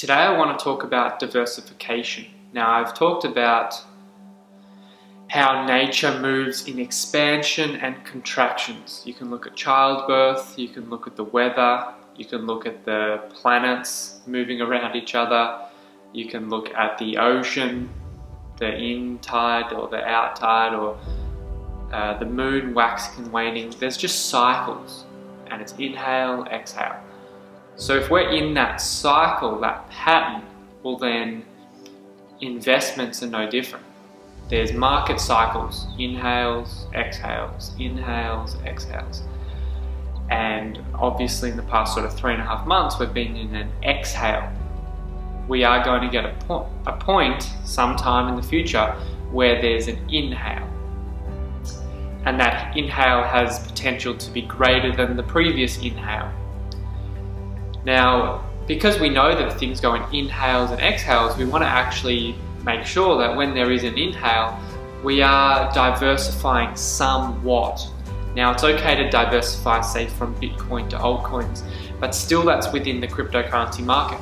Today I want to talk about diversification. Now, I've talked about how nature moves in expansion and contractions. You can look at childbirth, you can look at the weather, you can look at the planets moving around each other, you can look at the ocean, the in tide or the out tide, or the moon waxing and waning. There's just cycles, and it's inhale, exhale. So if we're in that cycle, that pattern, well then investments are no different. There's market cycles, inhales, exhales, and obviously in the past sort of 3.5 months we've been in an exhale. We are going to get a point sometime in the future where there's an inhale, and that inhale has potential to be greater than the previous inhale. Now, because we know that things go in inhales and exhales, we want to actually make sure that when there is an inhale, we are diversifying somewhat. Now, it's okay to diversify, say, from Bitcoin to altcoins, but still that's within the cryptocurrency market.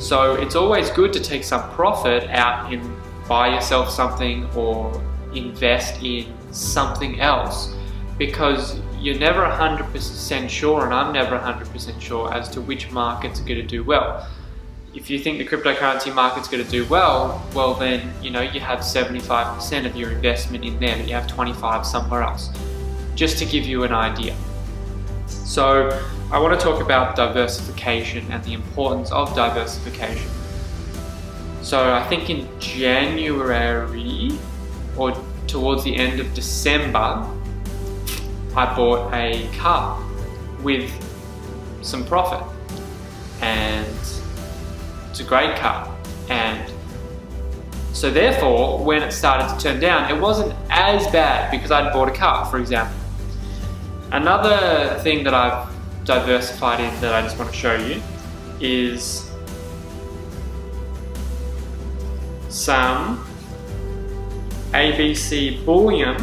So it's always good to take some profit out and buy yourself something or invest in something else, because you're never 100% sure, and I'm never 100% sure as to which markets are going to do well. If you think the cryptocurrency market's going to do well, well then, you know, you have 75% of your investment in there, but you have 25 somewhere else, just to give you an idea. So I want to talk about diversification and the importance of diversification. So I think in January or towards the end of December, I bought a car with some profit, and it's a great car. And so therefore, when it started to turn down, it wasn't as bad because I'd bought a car, for example. Another thing that I've diversified in that I just want to show you is some ABC bullion,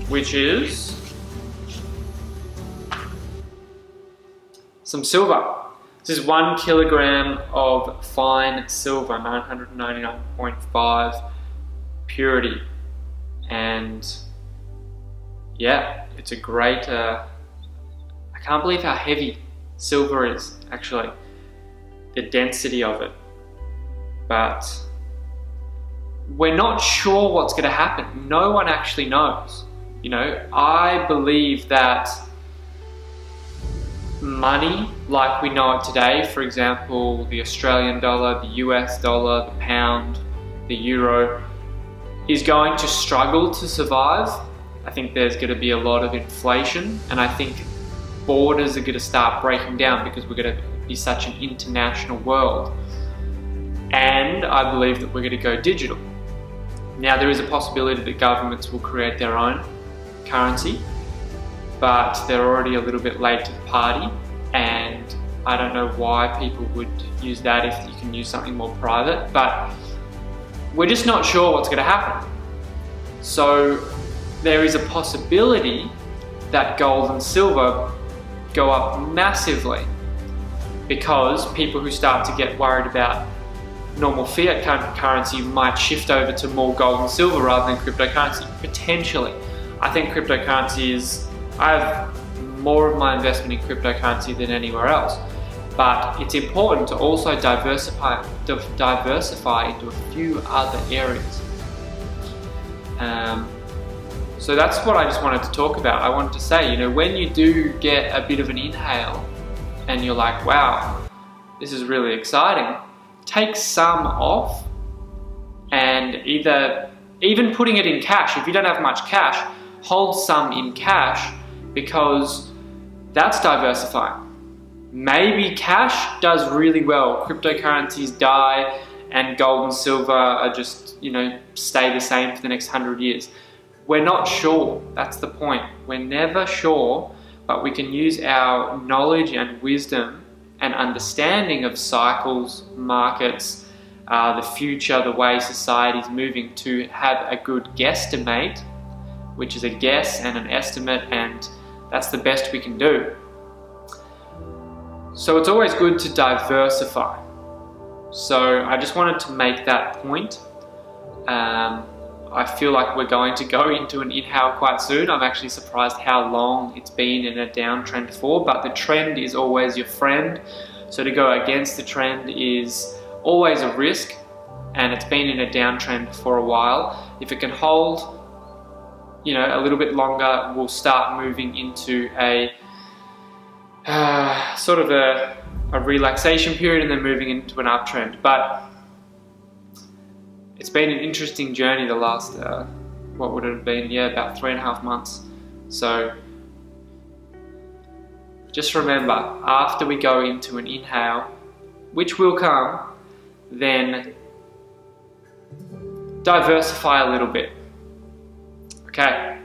which is some silver. This is 1 kilogram of fine silver, 999.5 purity, and yeah, it's a great, I can't believe how heavy silver is, actually, the density of it. But we're not sure what's going to happen. No one actually knows. You know, I believe that money like we know it today, for example, the Australian dollar, the US dollar, the pound, the euro, is going to struggle to survive. I think there's going to be a lot of inflation, and I think borders are going to start breaking down because we're going to be such an international world. And I believe that we're going to go digital. Now, there is a possibility that governments will create their own currency, but they're already a little bit late to the party, and I don't know why people would use that if you can use something more private, but we're just not sure what's going to happen. So there is a possibility that gold and silver go up massively because people who start to get worried about normal fiat currency might shift over to more gold and silver rather than cryptocurrency, potentially. I think cryptocurrency is, I have more of my investment in cryptocurrency than anywhere else, but it's important to also diversify into a few other areas. So that's what I just wanted to talk about. I wanted to say, you know, when you do get a bit of an inhale and you're like, wow, this is really exciting, take some off, and even putting it in cash. If you don't have much cash, hold some in cash, because that's diversifying. Maybe cash does really well, cryptocurrencies die, and gold and silver are just, you know, stay the same for the next 100 years. We're not sure, that's the point. We're never sure, but we can use our knowledge and wisdom and understanding of cycles, markets, the future, the way society is moving, to have a good guesstimate, which is a guess and an estimate, and that's the best we can do. So it's always good to diversify. So I just wanted to make that point. I feel like we're going to go into an inhale quite soon. I'm actually surprised how long it's been in a downtrend for, but the trend is always your friend. So to go against the trend is always a risk, and it's been in a downtrend for a while. If it can hold, you know, a little bit longer, we'll start moving into a sort of a relaxation period and then moving into an uptrend. But it's been an interesting journey the last, what would it have been? Yeah, about 3.5 months. So just remember, after we go into an inhale, which will come, then diversify a little bit. Okay,